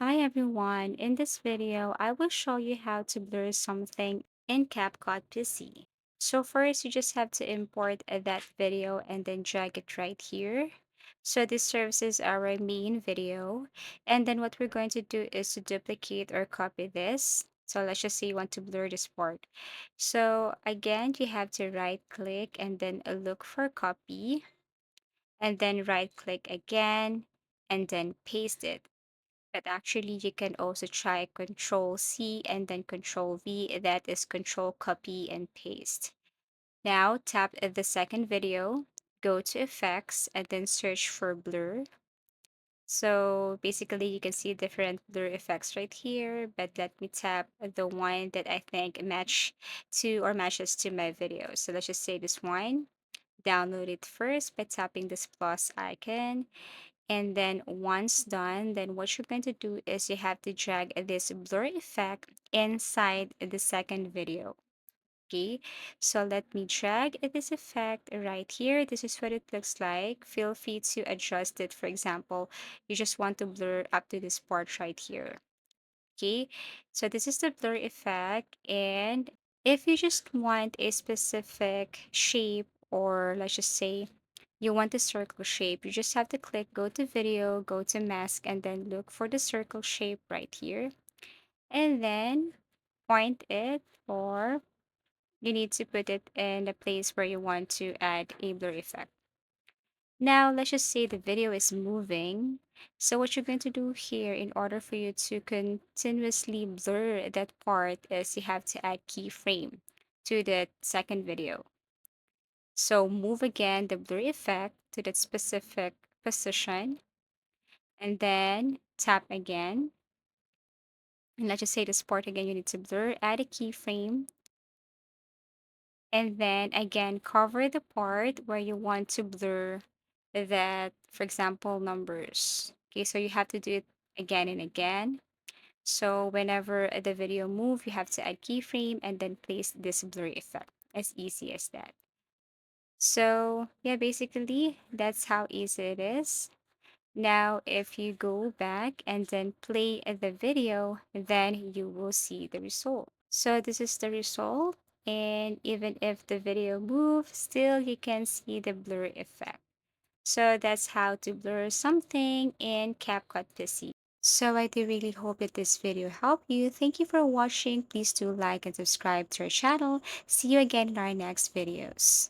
Hi everyone, in this video I will show you how to blur something in Capcut PC. So first you just have to import that video and then drag it right here. So this serves as our main video, and then what we're going to do is to duplicate or copy this. So let's just say you want to blur this part. So again you have to right click and then look for copy, and then right click again and then paste it. But actually, you can also try Control C and then Control V. That is Control Copy and Paste. Now tap at the second video, go to Effects, and then search for Blur. So basically, you can see different blur effects right here, but let me tap the one that I think matches to my video. So let's just say this one. Download it first by tapping this plus icon, and then once done, then what you're going to do is you have to drag this blur effect inside the second video. Okay, so let me drag this effect right here. This is what it looks like. Feel free to adjust it. For example, you just want to blur up to this part right here. Okay, so this is the blur effect. And if you just want a specific shape, or let's just say you want the circle shape, you just have to click go to video, go to mask, and then look for the circle shape right here. And then point it, or you need to put it in the place where you want to add a blur effect. Now, let's just say the video is moving. So what you're going to do here in order for you to continuously blur that part is you have to add keyframe to the second video. So move again the blur effect to that specific position, and then tap again. And let's just say this part again, you need to blur, add a keyframe, and then again cover the part where you want to blur that, for example, numbers. Okay, so you have to do it again and again. So whenever the video move, you have to add keyframe and then place this blur effect. As easy as that. So yeah, basically that's how easy it is. Now, if you go back and then play the video, then you will see the result. So this is the result. And even if the video moves, still you can see the blur effect. So that's how to blur something in CapCut PC. So I do really hope that this video helped you. Thank you for watching. Please do like and subscribe to our channel. See you again in our next videos.